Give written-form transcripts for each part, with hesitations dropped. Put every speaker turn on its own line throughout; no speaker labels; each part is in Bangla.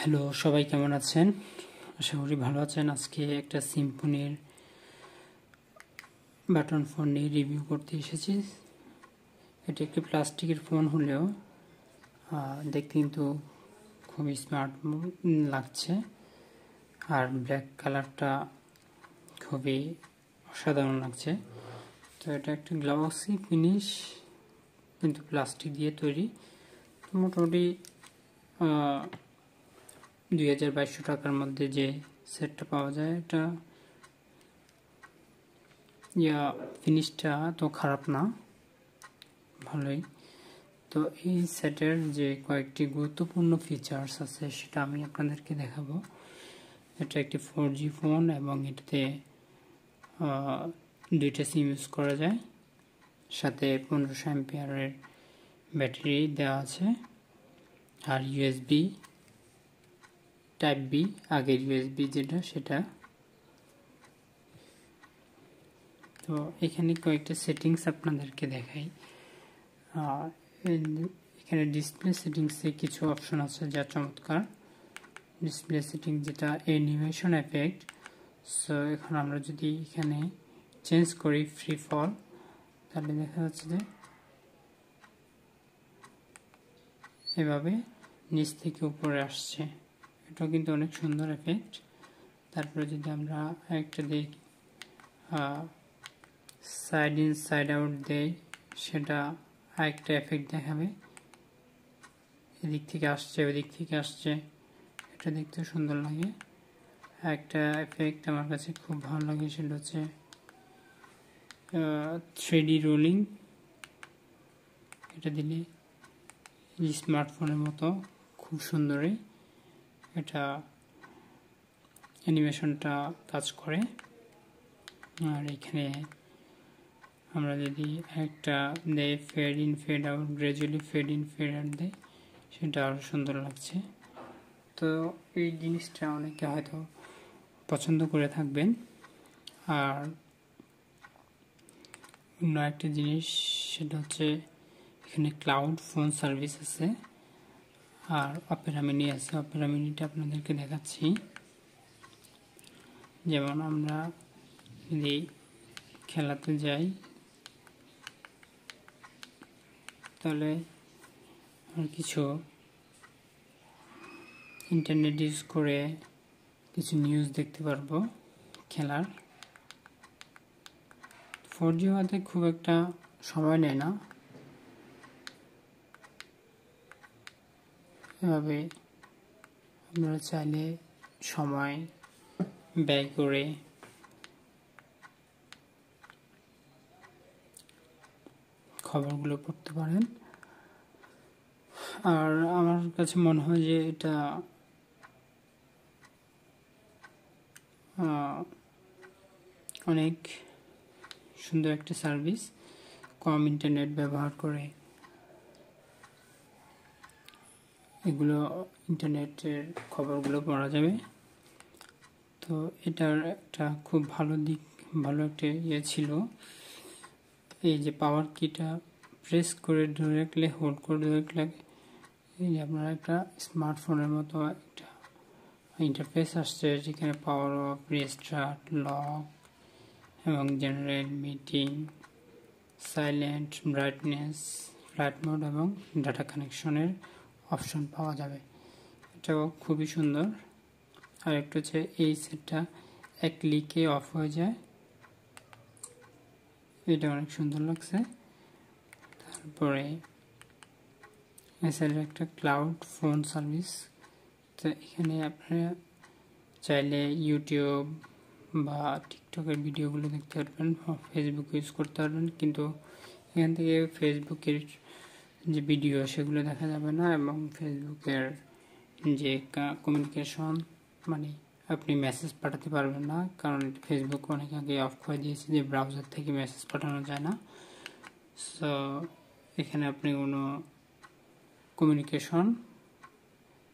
হ্যালো, সবাই কেমন আছেন? আশা করি ভালো আছেন। আজকে একটা সিম্ফনির বাটন ফোন নিয়ে রিভিউ করতে এসেছি। এটি একটি প্লাস্টিকের ফোন হলেও দেখতে কিন্তু খুবই স্মার্ট লাগছে, আর ব্ল্যাক কালারটা খুবই অসাধারণ লাগছে। তো এটা একটা গ্লসি ফিনিশ, কিন্তু প্লাস্টিক দিয়ে তৈরি। তো মোটামুটি 2200 টাকার মধ্যে যে সেটটা পাওয়া যায়, এটা ফিনিশটা তো খারাপ না, ভালোই। তো এই সেটের যে কয়েকটি গুরুত্বপূর্ণ ফিচার্স আছে সেটা আমি আপনাদেরকে দেখাবো। এটা একটি 4G ফোন এবং এটাতে 2টা সিম ইউজ করা যায়, সাথে 1500 অ্যাম্পিয়ারের ব্যাটারি দেওয়া আছে, আর USB টাইপ বি, আগের USB যেটা সেটা। তো এখানে কয়েকটা সেটিংস আপনাদেরকে দেখাই। এখানে ডিসপ্লে সেটিংসে কিছু অপশন আছে যা চমৎকার। ডিসপ্লে সেটিং যেটা অ্যানিমেশন এফেক্ট। সো এখন আমরা যদি এখানে চেঞ্জ করি ফ্রি ফল, তাহলে দেখা যাচ্ছে যে এভাবে নিচ থেকে উপরে আসছে। এটাও কিন্তু অনেক সুন্দর এফেক্ট। তারপরে যদি আমরা একটা দেখি সাইড ইন সাইড আউট দেই, সেটা আরেকটা এফেক্ট দেখাবে। এদিক থেকে আসছে, ওদিক থেকে আসছে, এটা দেখতে সুন্দর লাগে। একটা এফেক্ট আমার কাছে খুব ভালো লাগে, সেটা হচ্ছে 3D রোলিং। এটা দিলে স্মার্টফোনের মতো খুব সুন্দরই এটা অ্যানিমেশনটা কাজ করে। আর এখানে আমরা যদি একটা দেই fade in fade out, gradually fade in fade out দেই, সেটা আরও সুন্দর লাগছে। তো এই জিনিসটা অনেকে হয়তো পছন্দ করে থাকবেন। আর অন্য একটা জিনিস, সেটা হচ্ছে এখানে ক্লাউড ফোন সার্ভিস আছে, আর অপেরা মিনি আছে। অপেরা মিনিটা আপনাদেরকে দেখাচ্ছি। যেমন আমরা যদি খেলাতে যাই, তাহলে কিছু ইন্টারনেট ইউজ করে কিছু নিউজ দেখতে পারবো খেলার। 4G হওয়াতে খুব একটা সময় নেয় না, এভাবে আপনারা চাইলে সময় ব্যয় করে খবরগুলো পড়তে পারেন। আর আমার কাছে মনে হয় যে এটা অনেক সুন্দর একটা সার্ভিস। কম ইন্টারনেট ব্যবহার করে এগুলো ইন্টারনেটের খবরগুলো পড়া যাবে। তো এটার একটা খুব ভালো দিক, ভালো একটা ছিল, এই যে পাওয়ার কিটা প্রেস করে ধরে রাখলে, হোল্ড করে ধরে রাখলে, এই যে আপনারা একটা স্মার্টফোনের মতো একটা ইন্টারফেস আসছে, যেখানে পাওয়ার অফ, রিস্টার্ট, লক এবং general, meeting, silent, brightness, flight mode এবং ডাটা কানেকশনের অপশন পাওয়া যাবে। এটাও খুবই সুন্দর। আর একটা হচ্ছে এই সেটটা এক ক্লিকে অফ হয়ে যায়, এটা অনেক সুন্দর লাগছে। তারপরে এছাড়া একটা ক্লাউড ফোন সার্ভিস। তো এখানে আপনারা চাইলে ইউটিউব বা টিকটকের ভিডিওগুলো দেখতে পারবেন, ফেসবুক ইউজ করতে পারবেন, কিন্তু এখান থেকে ফেসবুকের যে ভিডিও সেগুলো দেখা যাবে না, এবং ফেসবুকের যে কমিউনিকেশন, মানে আপনি মেসেজ পাঠাতে পারবেন না, কারণ ফেসবুক অনেক আগে অফ করে দিয়েছে যে ব্রাউজার থেকে মেসেজ পাঠানো যায় না। সো এখানে আপনি কোনো কমিউনিকেশন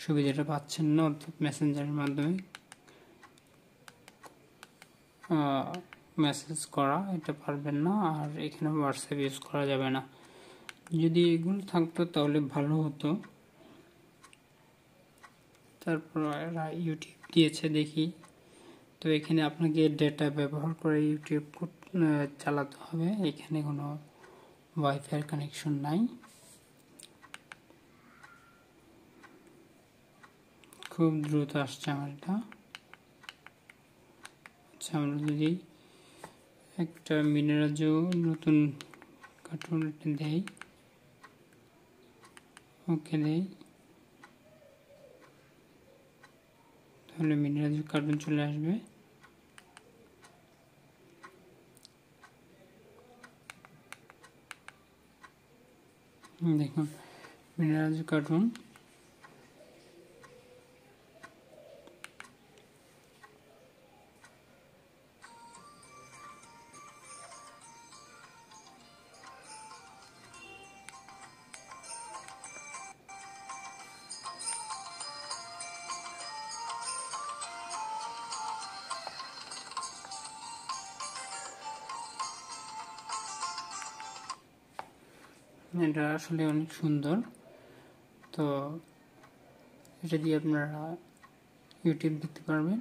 সুবিধাটা পাচ্ছেন না, অর্থাৎ মেসেঞ্জারের মাধ্যমে মেসেজ করা এটা পারবেন না। আর এখানে হোয়াটসঅ্যাপ ইউজ করা যাবে না। যদি এগুলো থাকতো তাহলে ভালো হতো। তারপর এরা ইউটিউব দিয়েছে দেখি। তো এখানে আপনাকে ডেটা ব্যবহার করে ইউটিউব চালাতে হবে। এখানে কোনো ওয়াইফাই কানেকশন নাই। খুব দ্রুত আসছে আমার এটা। আচ্ছা, আমরা যদি একটা মিনিরাজ্য নতুন কার্টুন দেই, ওকে দেই, তাহলে মিনিরাজ্য কার্টুন চলে আসবে। দেখুন মিনিরাজ্য কার্টুন। এটা আসলে অনেক সুন্দর। তো এটা দিয়ে আপনারা ইউটিউব দেখতে পারবেন,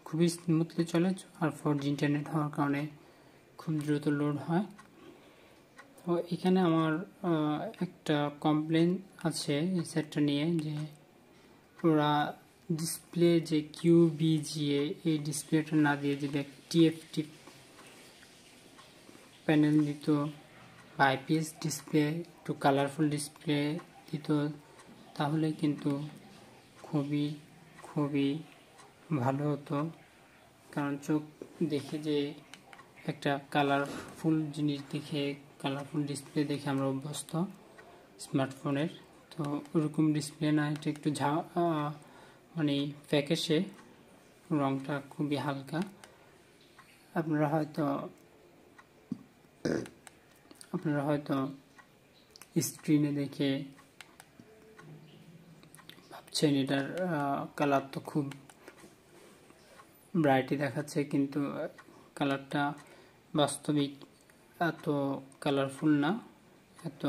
খুবই স্মুথলি চলে। আর 4G ইন্টারনেট হওয়ার কারণে খুব দ্রুত লোড হয়। তো এখানে আমার একটা কমপ্লেন আছে এই সেটটা নিয়ে, যে ওরা ডিসপ্লে যে QVGA এই ডিসপ্লেটা না দিয়ে যদি TFT প্যানেল দিত বা IPS ডিসপ্লে, একটু কালারফুল ডিসপ্লে দিত, তাহলে কিন্তু খুবই খুবই ভালো হতো। কারণ চোখ দেখে যে একটা কালারফুল জিনিস দেখে, কালারফুল ডিসপ্লে দেখে আমরা অভ্যস্ত স্মার্টফোনের। তো ওরকম ডিসপ্লে না, এটা একটু মানে ফ্যাকাশে, রংটা খুবই হালকা। আপনারা হয়তো স্ক্রিনে দেখে ভাবছেন এটার কালার তো খুব ব্রাইটই দেখাচ্ছে, কিন্তু কালারটা বাস্তবিক এত কালারফুল না, এত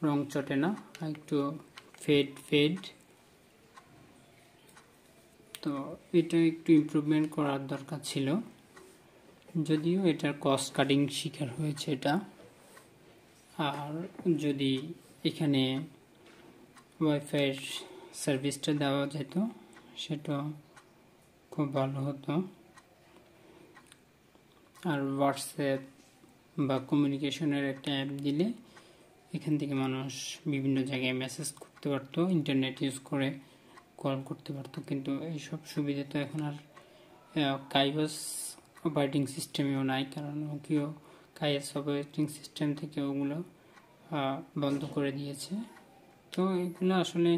রং চটে না, একটু ফেড। তো এটা একটু ইমপ্রুভমেন্ট করার দরকার ছিল, যদিও এটার কস্ট কাটিং শিকার হয়েছে এটা। আর যদি এখানে ওয়াইফাই সার্ভিসটা দেওয়া যেত সেটা খুব ভালো হতো। আর হোয়াটসঅ্যাপ বা কমিউনিকেশনের একটা অ্যাপ দিলে এখান থেকে মানুষ বিভিন্ন জায়গায় মেসেজ করতে পারতো, ইন্টারনেট ইউজ করে কল করতে পারতো। কিন্তু এইসব সুবিধা তো এখন আর কাইওস অপারেটিং সিস্টেমেও নাই, কারণ নোকিয়া কাইওস অপারেটিং সিস্টেম থেকে ওগুলো বন্ধ করে দিয়েছে। তো এগুলো আসলে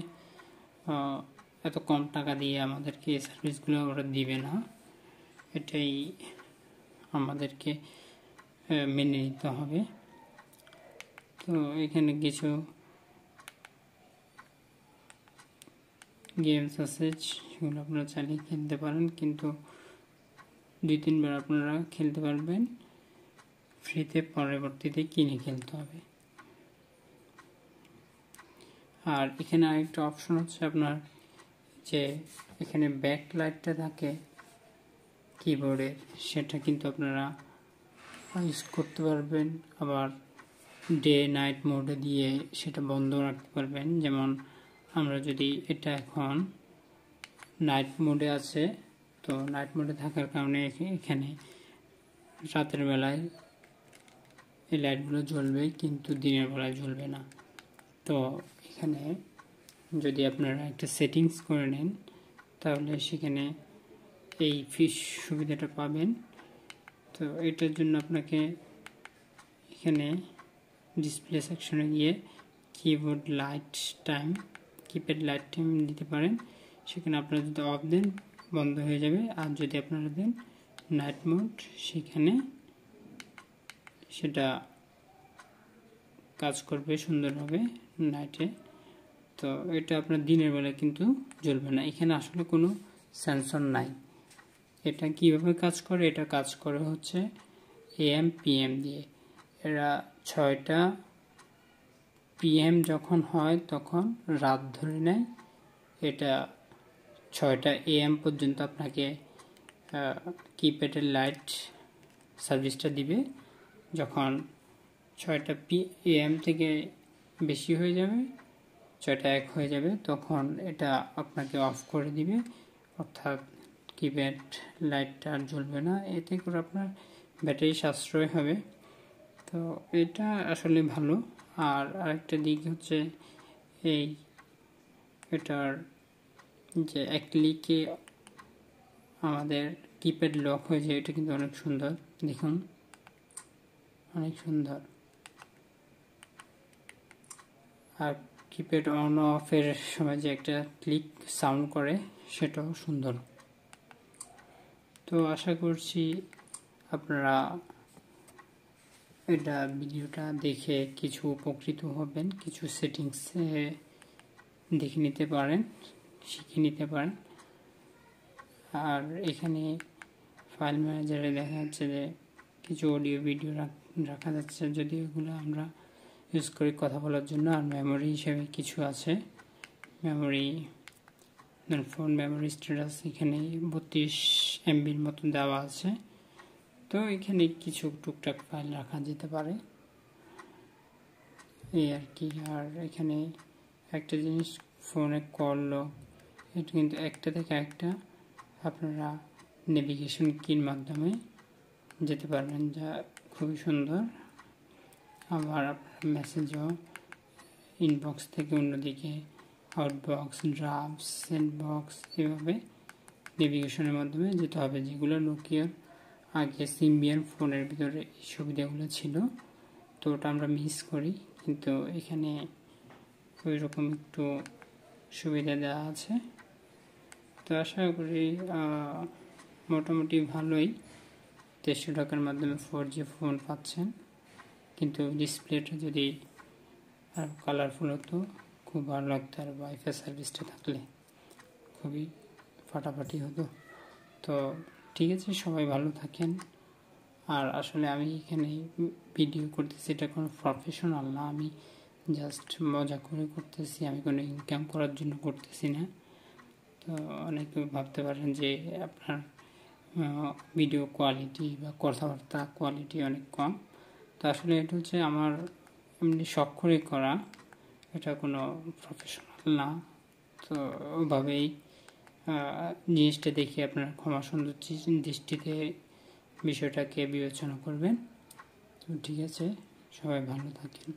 এত কম টাকা দিয়ে আমাদেরকে এই সার্ভিসগুলো ওরা দিবে না, এটাই আমাদেরকে মেনে নিতে হবে। তো এখানে কিছু গেমস আছে, সেগুলো আপনারা চালিয়ে খেলতে পারেন, কিন্তু 2-3 বার আপনারা খেলতে পারবেন ফ্রিতে, পরবর্তীতে কিনে খেলতে হবে। আর এখানে আরেকটা অপশন হচ্ছে আপনার, যে এখানে ব্যাক লাইটটা থাকে কিবোর্ডে, সেটা কিন্তু আপনারা ইউজ করতে পারবেন। আবার ডে নাইট মোডে দিয়ে সেটা বন্ধ রাখতে পারবেন। যেমন আমরা যদি এটা এখন নাইট মোডে আছে, তো নাইট মোডে থাকার কারণে এখানে রাতের বেলায় এই লাইটগুলো জ্বলবে, কিন্তু দিনের বেলায় জ্বলবে না। তো এখানে যদি আপনারা একটা সেটিংস করে নেন, তাহলে সেখানে এই ফিশ সুবিধাটা পাবেন। তো এটার জন্য আপনাকে এখানে ডিসপ্লে সেকশনে গিয়ে কিপ্যাড লাইট টাইম দিতে পারেন। সেখানে আপনারা যদি অফ দেন বন্ধ হয়ে যাবে, আর যদি আপনারা দেন নাইট মোড, সেখানে সেটা কাজ করবে সুন্দরভাবে নাইটে। তো এটা আপনার দিনের বেলা কিন্তু জ্বলবে না। এখানে আসলে কোনো সেন্সর নাই। এটা কিভাবে কাজ করে? এটা কাজ করে হচ্ছে AM PM দিয়ে। এরা 6টা PM যখন হয় তখন রাত ধরে নেয়, এটা 6টা AM পর্যন্ত আপনাকে কিপ্যাডের লাইট সার্ভিসটা দিবে। যখন 6টা AM থেকে বেশি হয়ে যাবে, 6টা 1 হয়ে যাবে, তখন এটা আপনাকে অফ করে দিবে, অর্থাৎ কিপ্যাড লাইটটা আর জ্বলবে না। এতে করে আপনার ব্যাটারি সাশ্রয় হবে। তো এটা আসলে ভালো। আর আরেকটা দিক হচ্ছে এটার যে এক ক্লিকে আমাদের কিপ্যাড লক হয়ে যায়, এটা কিন্তু অনেক সুন্দর, দেখুন অনেক সুন্দর। আর কিপ্যাড অন অফের সময় যে একটা ক্লিক সাউন্ড করে, সেটাও সুন্দর। তো আশা করছি আপনারা এটা ভিডিওটা দেখে কিছু উপকৃত হবেন, কিছু সেটিংস দেখে নিতে পারেন, শিখে নিতে পারেন। আর এখানে ফাইল ম্যানেজারে দেখা যাচ্ছে যে কিছু অডিও ভিডিও রাখা যাচ্ছে, যদি এগুলো আমরা ইউজ করি কথা বলার জন্য। আর মেমোরি হিসেবে কিছু আছে, মেমোরি ফোন মেমোরি স্ট্যাটাস এখানে 32 MBর মতো দেওয়া আছে। তো এখানে কিছু টুকটাক ফাইল রাখা যেতে পারে, এই আর কি। আর এখানে একটা জিনিস, ফোনে কল, এটা কিন্তু একটা থেকে একটা আপনারা নেভিগেশন কির মাধ্যমে যেতে পারবেন, যা খুবই সুন্দর। আবার আপনার মেসেজও ইনবক্স থেকে অন্যদিকে আউটবক্স, ড্রাফটস, সেন্ডবক্স, এভাবে নেভিগেশনের মাধ্যমে যেতে হবে, যেগুলো নোকিয়ার আগে সিম্বিয়ান ফোনের ভিতরে এই সুবিধাগুলো ছিল। তো ওটা আমরা মিস করি, কিন্তু এখানে ওই রকম একটু সুবিধা দেওয়া আছে। তো আশা করি মোটামুটি ভালোই 2300 টাকার মাধ্যমে 4G ফোন পাচ্ছেন। কিন্তু ডিসপ্লেটা যদি আর কালারফুল হতো খুব ভালো লাগতো, আর ওয়াইফাই সার্ভিসটা থাকলে খুবই ফাটাফাটি হতো। তো ঠিক আছে, সবাই ভালো থাকেন। আর আসলে আমি এখানে ভিডিও করতেছি, এটা কোনো প্রফেশনাল না, আমি জাস্ট মজা করে করতেছি, আমি কোনো ইনকাম করার জন্য করতেছি না। তো অনেকে ভাবতে পারেন যে আপনার ভিডিও কোয়ালিটি বা কথাবার্তা কোয়ালিটি অনেক কম। তো আসলে এটা হচ্ছে আমার এমনি শখ করে করা, এটা কোনো প্রফেশনাল না। তো ওভাবেই জিনিসটা দেখে আপনারা ক্ষমা সুন্দর দৃষ্টিতে বিষয়টাকে বিবেচনা করবেন। তো ঠিক আছে, সবাই ভালো থাকেন।